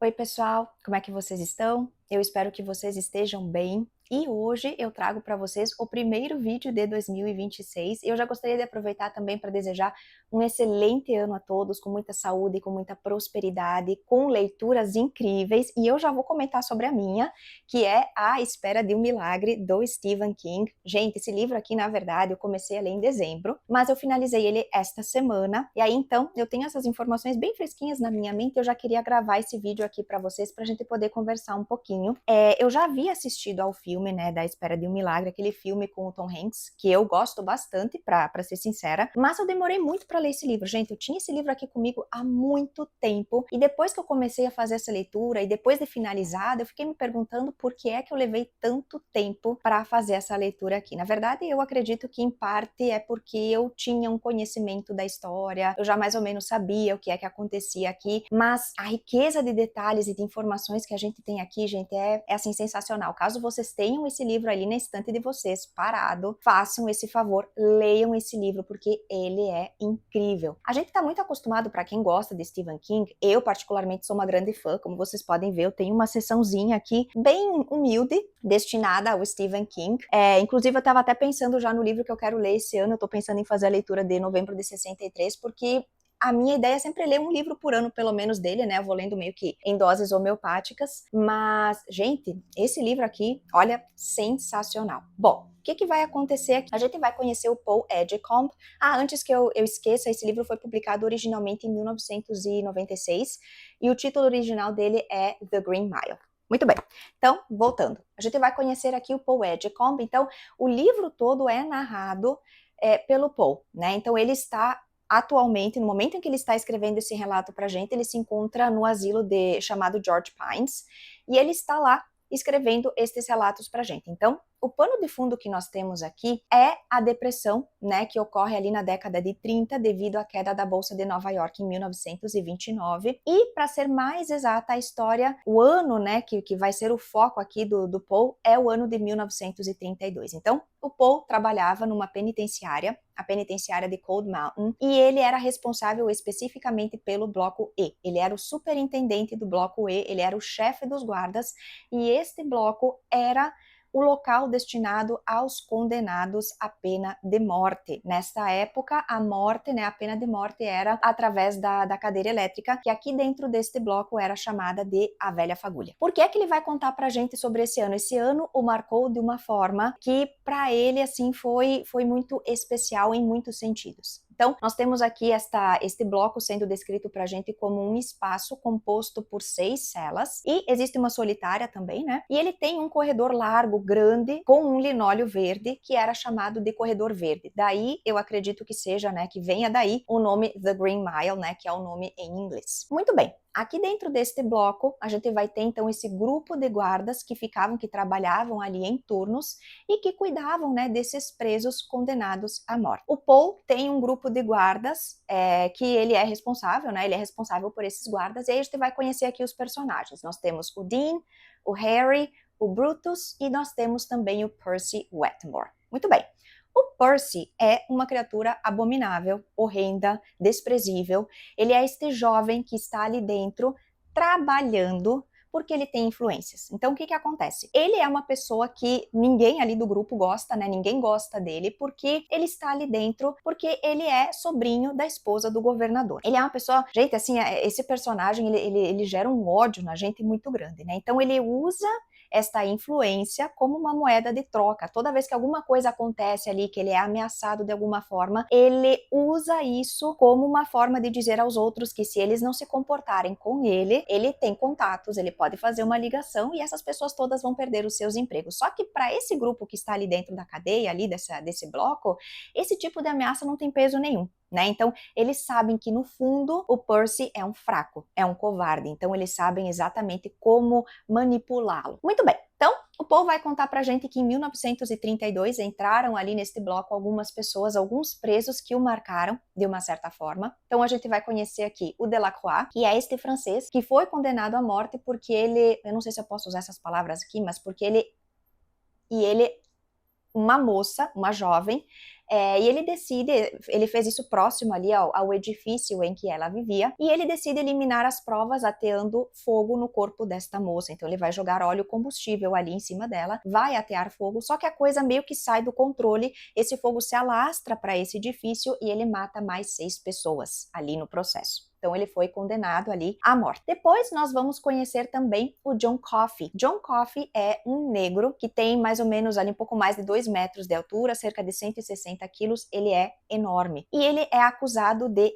Oi, pessoal, como é que vocês estão? Eu espero que vocês estejam bem. E hoje eu trago para vocês o primeiro vídeo de 2026. Eu já gostaria de aproveitar também para desejar um excelente ano a todos, com muita saúde, com muita prosperidade, com leituras incríveis. E eu já vou comentar sobre a minha, que é A Espera de um Milagre, do Stephen King. Gente, esse livro aqui, na verdade, eu comecei a ler em dezembro, mas eu finalizei ele esta semana. E aí, então, eu tenho essas informações bem fresquinhas na minha mente. Eu já queria gravar esse vídeo aqui para vocês, para a gente poder conversar um pouquinho. Eu já havia assistido ao filme, né, da Espera de um Milagre, aquele filme com o Tom Hanks, que eu gosto bastante, pra ser sincera, mas eu demorei muito pra ler esse livro. Gente, eu tinha esse livro aqui comigo há muito tempo, e depois que eu comecei a fazer essa leitura, e depois de finalizada, eu fiquei me perguntando por que é que eu levei tanto tempo pra fazer essa leitura aqui. Na verdade, eu acredito que em parte é porque eu tinha um conhecimento da história, eu já mais ou menos sabia o que é que acontecia aqui, mas a riqueza de detalhes e de informações que a gente tem aqui, gente, é assim, sensacional. Caso vocês tenham esse livro ali na estante de vocês, parado, façam esse favor, leiam esse livro, porque ele é incrível. A gente tá muito acostumado, para quem gosta de Stephen King, eu particularmente sou uma grande fã, como vocês podem ver, eu tenho uma seçãozinha aqui, bem humilde, destinada ao Stephen King. Inclusive, eu tava até pensando já no livro que eu quero ler esse ano, eu tô pensando em fazer a leitura de Novembro de 63, porque a minha ideia é sempre ler um livro por ano, pelo menos, dele, né? Eu vou lendo meio que em doses homeopáticas. Mas, gente, esse livro aqui, olha, sensacional. Bom, o que vai acontecer aqui? A gente vai conhecer o Paul Edgecombe. Antes que eu esqueça, esse livro foi publicado originalmente em 1996 e o título original dele é The Green Mile. Muito bem, então, voltando. A gente vai conhecer aqui o Paul Edgecombe. Então, o livro todo é narrado pelo Paul, né? Então, ele está atualmente, no momento em que ele está escrevendo esse relato pra gente, ele se encontra no asilo chamado George Pines, e ele está lá escrevendo estes relatos pra gente. Então, o pano de fundo que nós temos aqui é a depressão, né, que ocorre ali na década de 30 devido à queda da Bolsa de Nova York em 1929. E, para ser mais exata, a história, o ano, né, que vai ser o foco aqui do Paul é o ano de 1932. Então, o Paul trabalhava numa penitenciária, a penitenciária de Cold Mountain, e ele era responsável especificamente pelo Bloco E. Ele era o superintendente do Bloco E, ele era o chefe dos guardas, e este bloco era o local destinado aos condenados à pena de morte. Nesta época, a morte, né, a pena de morte era através da cadeira elétrica, que aqui dentro deste bloco era chamada de a velha fagulha. Por que é que ele vai contar pra gente sobre esse ano? Esse ano o marcou de uma forma que para ele assim foi muito especial em muitos sentidos. Então, nós temos aqui este bloco sendo descrito para a gente como um espaço composto por 6 celas, e existe uma solitária também, né? E ele tem um corredor largo, grande, com um linóleo verde, que era chamado de corredor verde. Daí, eu acredito que seja, né, que venha daí o nome The Green Mile, né, que é o nome em inglês. Muito bem. Aqui dentro deste bloco, a gente vai ter então esse grupo de guardas que trabalhavam ali em turnos e que cuidavam, né, desses presos condenados à morte. O Paul tem um grupo de guardas que ele é responsável, né, ele é responsável por esses guardas, e aí a gente vai conhecer aqui os personagens. Nós temos o Dean, o Harry, o Brutus e nós temos também o Percy Wetmore. Muito bem. O Percy é uma criatura abominável, horrenda, desprezível. Ele é este jovem que está ali dentro trabalhando porque ele tem influências. Então, o que acontece? Ele é uma pessoa que ninguém ali do grupo gosta, né? Ninguém gosta dele porque ele está ali dentro, porque ele é sobrinho da esposa do governador. Ele é uma pessoa... Gente, assim, esse personagem, ele gera um ódio na gente muito grande, né? Então, ele usa esta influência como uma moeda de troca. Toda vez que alguma coisa acontece ali, que ele é ameaçado de alguma forma, ele usa isso como uma forma de dizer aos outros que se eles não se comportarem com ele, ele tem contatos, ele pode fazer uma ligação e essas pessoas todas vão perder os seus empregos. Só que para esse grupo que está ali dentro da cadeia, ali desse bloco, esse tipo de ameaça não tem peso nenhum. Né? Então, eles sabem que, no fundo, o Percy é um fraco, é um covarde. Então, eles sabem exatamente como manipulá-lo. Muito bem. Então, o Paul vai contar pra gente que em 1932 entraram ali neste bloco algumas pessoas, alguns presos que o marcaram de uma certa forma. Então, a gente vai conhecer aqui o Delacroix, que é este francês que foi condenado à morte porque ele... Eu não sei se eu posso usar essas palavras aqui, mas porque ele uma moça, uma jovem, e ele fez isso próximo ali ao edifício em que ela vivia, e ele decide eliminar as provas ateando fogo no corpo desta moça. Então ele vai jogar óleo combustível ali em cima dela, vai atear fogo, só que a coisa meio que sai do controle, esse fogo se alastra para esse edifício e ele mata mais 6 pessoas ali no processo. Então ele foi condenado ali à morte. Depois nós vamos conhecer também o John Coffey. John Coffey é um negro que tem mais ou menos ali um pouco mais de 2 metros de altura, cerca de 160 quilos, ele é enorme. E ele é acusado de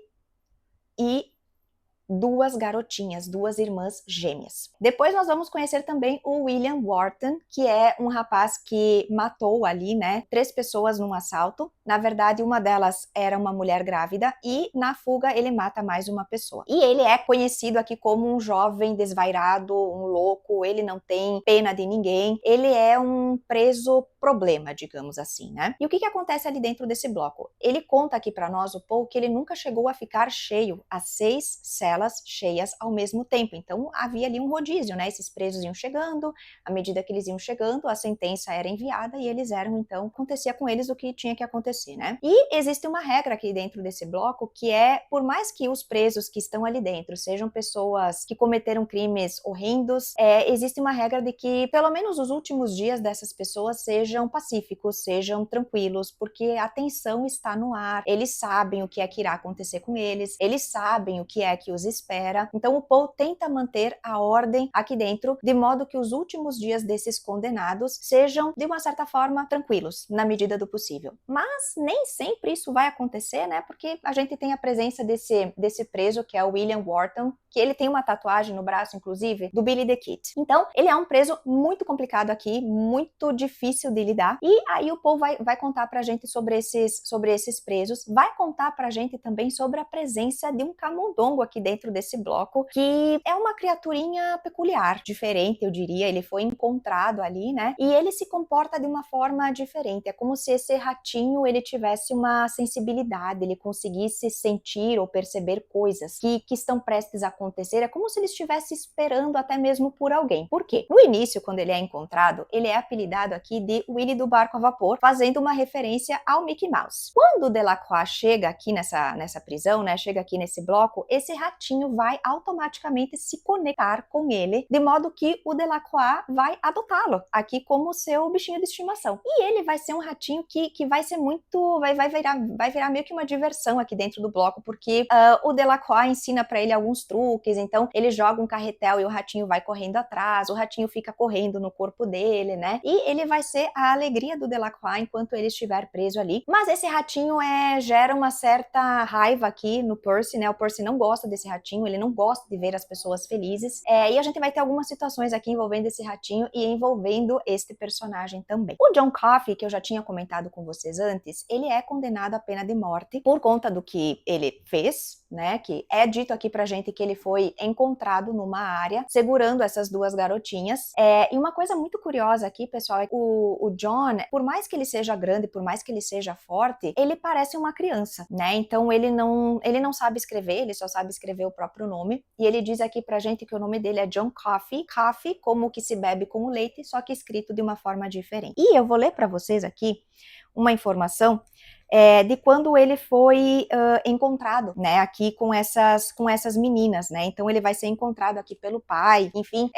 duas garotinhas, duas irmãs gêmeas. Depois nós vamos conhecer também o William Wharton, que é um rapaz que matou ali, né, 3 pessoas num assalto. Na verdade, uma delas era uma mulher grávida e na fuga ele mata mais uma pessoa. E ele é conhecido aqui como um jovem desvairado, um louco, ele não tem pena de ninguém, ele é um preso problema, digamos assim, né? E o que acontece ali dentro desse bloco? Ele conta aqui para nós, o Paul, que ele nunca chegou a ficar cheio, as 6 celas cheias ao mesmo tempo. Então havia ali um rodízio, né? Esses presos iam chegando, à medida que eles iam chegando, a sentença era enviada e eles eram, então, acontecia com eles o que tinha que acontecer, né? E existe uma regra aqui dentro desse bloco que é, por mais que os presos que estão ali dentro sejam pessoas que cometeram crimes horrendos, existe uma regra de que pelo menos os últimos dias dessas pessoas sejam pacíficos, sejam tranquilos, porque a tensão está no ar, eles sabem o que é que irá acontecer com eles sabem o que é que os espera. Então o Paul tenta manter a ordem aqui dentro, de modo que os últimos dias desses condenados sejam, de uma certa forma, tranquilos, na medida do possível. Mas nem sempre isso vai acontecer, né? Porque a gente tem a presença desse preso, que é o William Wharton, que ele tem uma tatuagem no braço, inclusive, do Billy the Kid. Então, ele é um preso muito complicado aqui, muito difícil de lidar. E aí o Paul vai contar pra gente sobre esses presos, vai contar pra gente também sobre a presença de um camundongo aqui dentro desse bloco, que é uma criaturinha peculiar, diferente, eu diria. Ele foi encontrado ali, né? E ele se comporta de uma forma diferente. É como se esse ratinho, ele tivesse uma sensibilidade, ele conseguisse sentir ou perceber coisas que estão prestes a acontecer. É como se ele estivesse esperando até mesmo por alguém. Por quê? No início, quando ele é encontrado, ele é apelidado aqui de Willy do Barco a Vapor, fazendo uma referência ao Mickey Mouse. Quando o Delacroix chega aqui nessa prisão, né, chega aqui nesse bloco, esse ratinho vai automaticamente se conectar com ele, de modo que o Delacroix vai adotá-lo aqui como seu bichinho de estimação. E ele vai ser um ratinho que vai ser muito, vai virar meio que uma diversão aqui dentro do bloco, porque o Delacroix ensina para ele alguns truques. Então ele joga um carretel e o ratinho vai correndo atrás, o ratinho fica correndo no corpo dele, né? E ele vai ser a alegria do Delacroix enquanto ele estiver preso ali. Mas esse ratinho gera uma certa raiva aqui no Percy, né? O Percy não gosta desse ratinho, ele não gosta de ver as pessoas felizes. E a gente vai ter algumas situações aqui envolvendo esse ratinho e envolvendo este personagem também. O John Coffey, que eu já tinha comentado com vocês antes, ele é condenado à pena de morte por conta do que ele fez, né? Que é dito aqui pra gente que ele foi encontrado numa área segurando essas duas garotinhas. E uma coisa muito curiosa aqui, pessoal, é que o John, por mais que ele seja grande, por mais que ele seja forte, ele parece uma criança, né? Então ele não sabe escrever, ele só sabe escrever o próprio nome. E ele diz aqui pra gente que o nome dele é John Coffey. Coffee, como o que se bebe com o leite, só que escrito de uma forma diferente. E eu vou ler pra vocês aqui uma informação de quando ele foi encontrado, né, aqui com essas meninas, né? Então ele vai ser encontrado aqui pelo pai, enfim,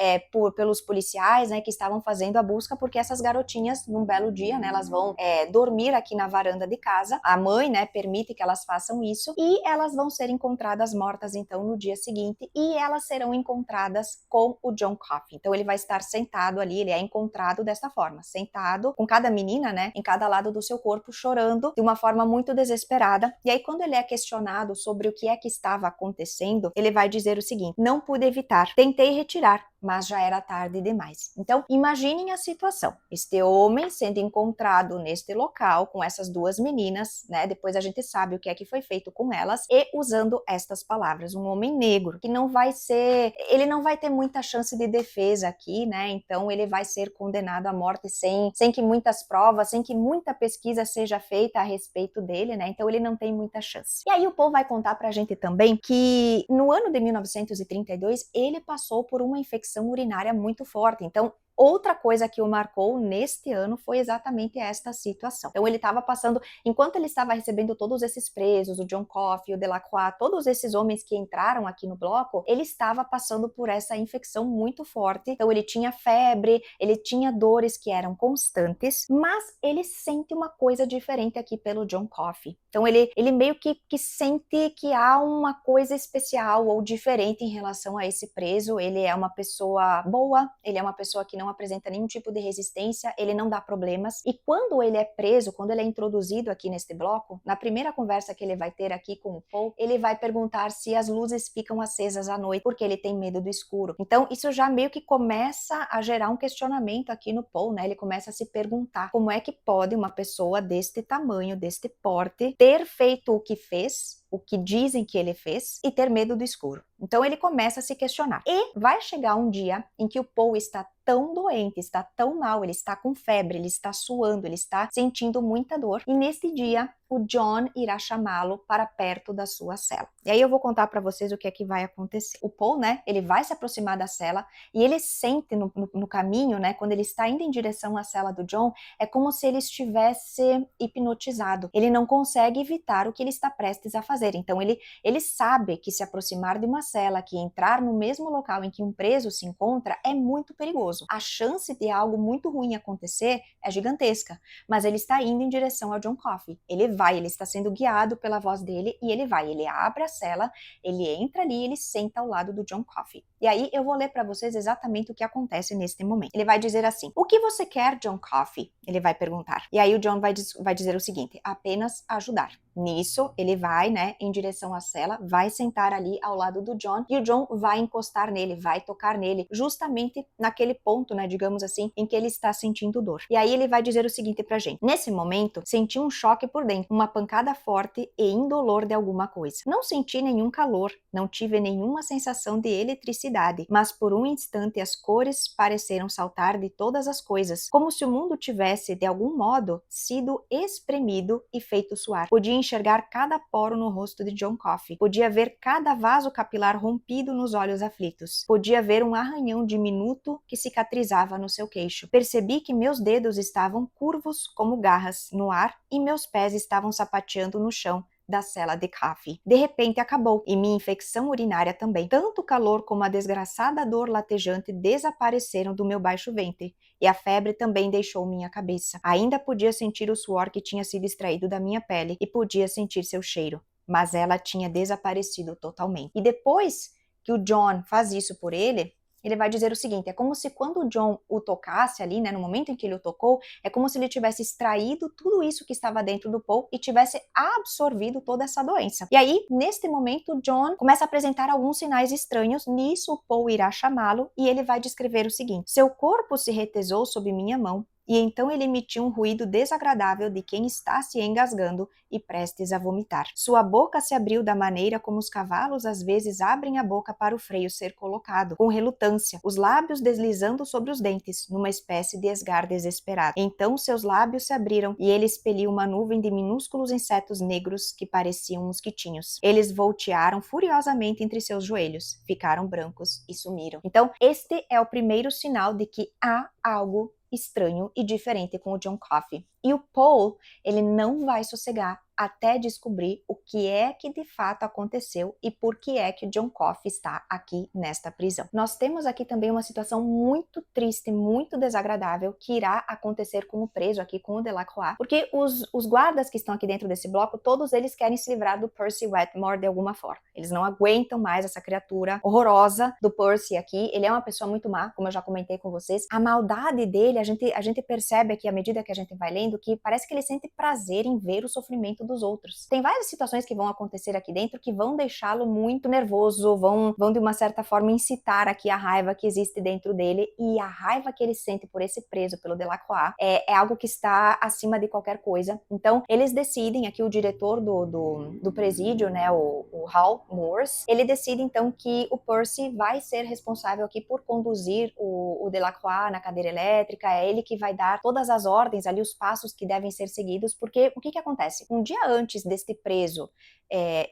pelos policiais, né, que estavam fazendo a busca, porque essas garotinhas, num belo dia, né, elas vão dormir aqui na varanda de casa. A mãe, né, permite que elas façam isso e elas vão ser encontradas mortas, então, no dia seguinte, e elas serão encontradas com o John Coffey. Então ele vai estar sentado ali, ele é encontrado desta forma, sentado com cada menina, né, em cada lado do seu corpo, chorando de uma forma muito desesperada. E aí, quando ele é questionado sobre o que é que estava acontecendo, ele vai dizer o seguinte: não pude evitar, tentei retirar, mas já era tarde demais. Então, imaginem a situação. Este homem sendo encontrado neste local com essas duas meninas, né? Depois a gente sabe o que é que foi feito com elas, e usando estas palavras. Um homem negro, que ele não vai ter muita chance de defesa aqui, né? Então ele vai ser condenado à morte sem que muitas provas, sem que muita pesquisa seja feita a respeito dele, né? Então ele não tem muita chance. E aí o Paul vai contar pra gente também que no ano de 1932 ele passou por uma infecção urinária muito forte. Então Outra coisa que o marcou neste ano foi exatamente esta situação. Então ele estava passando, enquanto ele estava recebendo todos esses presos, o John Coffey, o Delacroix, todos esses homens que entraram aqui no bloco, ele estava passando por essa infecção muito forte. Então ele tinha febre, ele tinha dores que eram constantes, mas ele sente uma coisa diferente aqui pelo John Coffey. Então ele meio que sente que há uma coisa especial ou diferente em relação a esse preso. Ele é uma pessoa boa, ele é uma pessoa que não apresenta nenhum tipo de resistência, ele não dá problemas. E quando ele é preso, quando ele é introduzido aqui neste bloco, na primeira conversa que ele vai ter aqui com o Paul, ele vai perguntar se as luzes ficam acesas à noite, porque ele tem medo do escuro. Então isso já meio que começa a gerar um questionamento aqui no Paul, né? Ele começa a se perguntar como é que pode uma pessoa deste tamanho, deste porte, ter feito o que fez, o que dizem que ele fez, e ter medo do escuro. Então ele começa a se questionar. E vai chegar um dia em que o Paul está tão doente, está tão mal, ele está com febre, ele está suando, ele está sentindo muita dor. E neste dia, o John irá chamá-lo para perto da sua cela. E aí eu vou contar para vocês o que é que vai acontecer. O Paul, né, ele vai se aproximar da cela e ele sente no caminho, né, quando ele está indo em direção à cela do John, é como se ele estivesse hipnotizado. Ele não consegue evitar o que ele está prestes a fazer. Então ele sabe que se aproximar de uma cela, que entrar no mesmo local em que um preso se encontra, é muito perigoso. A chance de algo muito ruim acontecer é gigantesca, mas ele está indo em direção ao John Coffey. Ele está sendo guiado pela voz dele e ele vai. Ele abre a cela, ele entra ali e ele senta ao lado do John Coffey. E aí eu vou ler para vocês exatamente o que acontece neste momento. Ele vai dizer assim: "O que você quer, John Coffey?" Ele vai perguntar. E aí o John vai dizer o seguinte: "Apenas ajudar." Nisso, ele vai, né, em direção à cela, vai sentar ali ao lado do John e o John vai encostar nele, vai tocar nele, justamente naquele ponto, né, digamos assim, em que ele está sentindo dor. E aí ele vai dizer o seguinte pra gente: "Nesse momento, senti um choque por dentro, uma pancada forte e indolor de alguma coisa. Não senti nenhum calor, não tive nenhuma sensação de eletricidade, mas por um instante as cores pareceram saltar de todas as coisas, como se o mundo tivesse, de algum modo, sido espremido e feito suar. Podia enxergar cada poro no rosto de John Coffey. Podia ver cada vaso capilar rompido nos olhos aflitos. Podia ver um arranhão diminuto que cicatrizava no seu queixo. Percebi que meus dedos estavam curvos como garras no ar e meus pés estavam sapateando no chão da cela de Coffey. De repente acabou, e minha infecção urinária também. Tanto o calor como a desgraçada dor latejante desapareceram do meu baixo ventre, e a febre também deixou minha cabeça. Ainda podia sentir o suor que tinha sido extraído da minha pele, e podia sentir seu cheiro, mas ela tinha desaparecido totalmente." E depois que o John faz isso por ele vai dizer o seguinte: é como se quando o John o tocasse ali, né, no momento em que ele o tocou, é como se ele tivesse extraído tudo isso que estava dentro do Paul e tivesse absorvido toda essa doença. E aí, neste momento, o John começa a apresentar alguns sinais estranhos. Nisso, o Paul irá chamá-lo e ele vai descrever o seguinte: "Seu corpo se retesou sob minha mão, e então ele emitiu um ruído desagradável de quem está se engasgando e prestes a vomitar. Sua boca se abriu da maneira como os cavalos às vezes abrem a boca para o freio ser colocado, com relutância, os lábios deslizando sobre os dentes, numa espécie de esgar desesperado. Então seus lábios se abriram e ele expeliu uma nuvem de minúsculos insetos negros que pareciam mosquitinhos. Eles voltearam furiosamente entre seus joelhos, ficaram brancos e sumiram." Então, este é o primeiro sinal de que há algo estranho e diferente com o John Coffey. E o Paul, ele não vai sossegar até descobrir o que é que de fato aconteceu e por que é que o John Coffey está aqui nesta prisão. Nós temos aqui também uma situação muito triste, muito desagradável, que irá acontecer com o preso aqui, com o Delacroix, porque os guardas que estão aqui dentro desse bloco, todos eles querem se livrar do Percy Wetmore de alguma forma. Eles não aguentam mais essa criatura horrorosa do Percy aqui. Ele é uma pessoa muito má, como eu já comentei com vocês. A maldade dele, a gente percebe aqui, à medida que a gente vai lendo, que parece que ele sente prazer em ver o sofrimento dos outros. Tem várias situações que vão acontecer aqui dentro que vão deixá-lo muito nervoso, vão de uma certa forma incitar aqui a raiva que existe dentro dele, e a raiva que ele sente por esse preso, pelo Delacroix, é algo que está acima de qualquer coisa. Então, eles decidem, aqui o diretor do presídio, né, o Hal Moores, ele decide então que o Percy vai ser responsável aqui por conduzir o Delacroix na cadeira elétrica, é ele que vai dar todas as ordens ali, os passos que devem ser seguidos, porque o que acontece? Um dia dia antes deste preso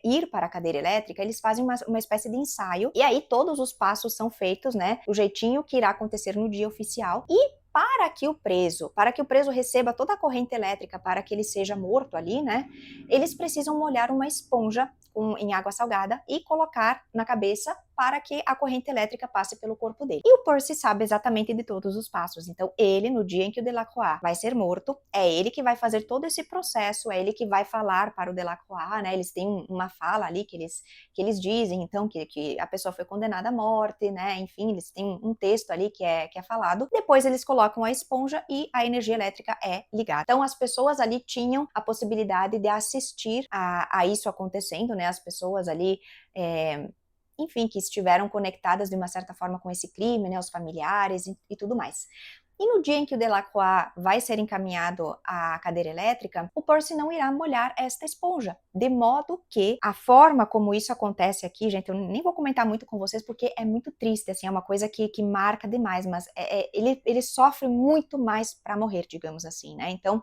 ir para a cadeira elétrica, eles fazem uma espécie de ensaio, e aí todos os passos são feitos, né, o jeitinho que irá acontecer no dia oficial, e para que o preso receba toda a corrente elétrica, para que ele seja morto ali, né, eles precisam molhar uma esponja em água salgada e colocar na cabeça para que a corrente elétrica passe pelo corpo dele. E o Percy sabe exatamente de todos os passos. Então, ele, no dia em que o Delacroix vai ser morto, é ele que vai fazer todo esse processo, é ele que vai falar para o Delacroix, né? Eles têm uma fala ali que eles dizem, então, que a pessoa foi condenada à morte, né? Enfim, eles têm um texto ali que é falado. Depois eles colocam a esponja e a energia elétrica é ligada. Então, as pessoas ali tinham a possibilidade de assistir a isso acontecendo, né? As pessoas ali enfim, que estiveram conectadas de uma certa forma com esse crime, né, os familiares e tudo mais. E no dia em que o Delacroix vai ser encaminhado à cadeira elétrica, o Percy não irá molhar esta esponja, de modo que a forma como isso acontece aqui, gente, eu nem vou comentar muito com vocês porque é muito triste, assim, é uma coisa que marca demais, mas ele sofre muito mais para morrer, digamos assim, né? Então,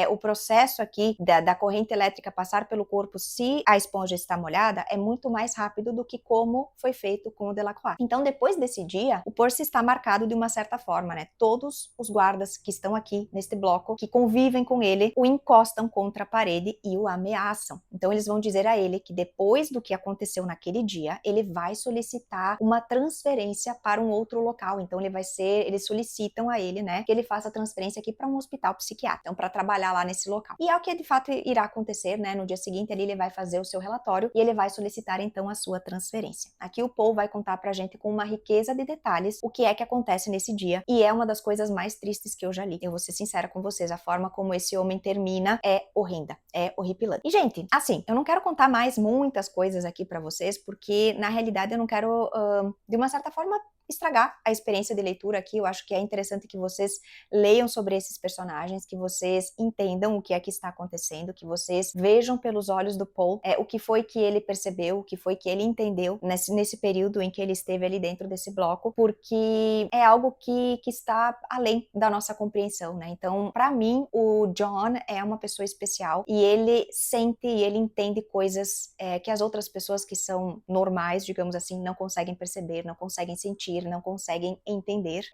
o processo aqui da corrente elétrica passar pelo corpo, se a esponja está molhada, é muito mais rápido do que como foi feito com o Delacroix. Então, depois desse dia, o Percy está marcado de uma certa forma, né? Todos os guardas que estão aqui neste bloco, que convivem com ele, o encostam contra a parede e o ameaçam. Então, eles vão dizer a ele que depois do que aconteceu naquele dia, ele vai solicitar uma transferência para um outro local. Então, eles solicitam a ele, né, que ele faça a transferência aqui para um hospital psiquiátrico, então, para trabalhar lá nesse local. E é o que de fato irá acontecer, né? No dia seguinte ali ele vai fazer o seu relatório e ele vai solicitar então a sua transferência. Aqui o Paul vai contar pra gente com uma riqueza de detalhes o que é que acontece nesse dia, e é uma das coisas mais tristes que eu já li. Eu vou ser sincera com vocês, a forma como esse homem termina é horrenda, é horripilante. E gente, assim, eu não quero contar mais muitas coisas aqui pra vocês, porque na realidade eu não quero, de uma certa forma, estragar a experiência de leitura aqui. Eu acho que é interessante que vocês leiam sobre esses personagens, que vocês entendam o que é que está acontecendo, que vocês vejam pelos olhos do Paul o que foi que ele percebeu, o que foi que ele entendeu nesse período em que ele esteve ali dentro desse bloco, porque é algo que está além da nossa compreensão, né? Então, para mim, o John é uma pessoa especial e ele sente e ele entende coisas que as outras pessoas que são normais, digamos assim, não conseguem perceber, não conseguem sentir, não conseguem entender.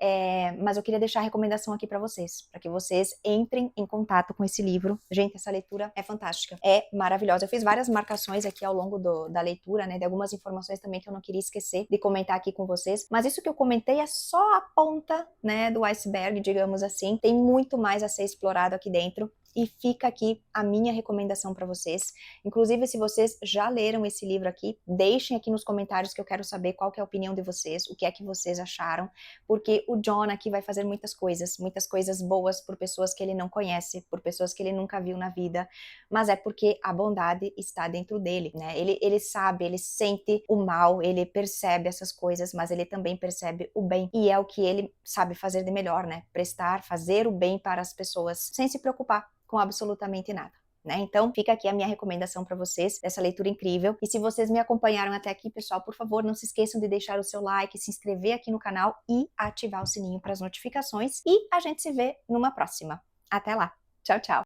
Mas eu queria deixar a recomendação aqui para vocês, para que vocês entrem em contato com esse livro. Gente, essa leitura é fantástica, é maravilhosa. Eu fiz várias marcações aqui ao longo da leitura, né, de algumas informações também que eu não queria esquecer de comentar aqui com vocês, mas isso que eu comentei é só a ponta, né, do iceberg, digamos assim. Tem muito mais a ser explorado aqui dentro. E fica aqui a minha recomendação para vocês. Inclusive, se vocês já leram esse livro aqui, deixem aqui nos comentários que eu quero saber qual que é a opinião de vocês, o que é que vocês acharam, porque o John aqui vai fazer muitas coisas boas por pessoas que ele não conhece, por pessoas que ele nunca viu na vida, mas é porque a bondade está dentro dele, né? Ele sabe, ele sente o mal, ele percebe essas coisas, mas ele também percebe o bem, e é o que ele sabe fazer de melhor, né? Fazer o bem para as pessoas, sem se preocupar com absolutamente nada. Né? Então, fica aqui a minha recomendação para vocês, dessa leitura incrível. E se vocês me acompanharam até aqui, pessoal, por favor, não se esqueçam de deixar o seu like, se inscrever aqui no canal e ativar o sininho para as notificações. E a gente se vê numa próxima. Até lá. Tchau, tchau.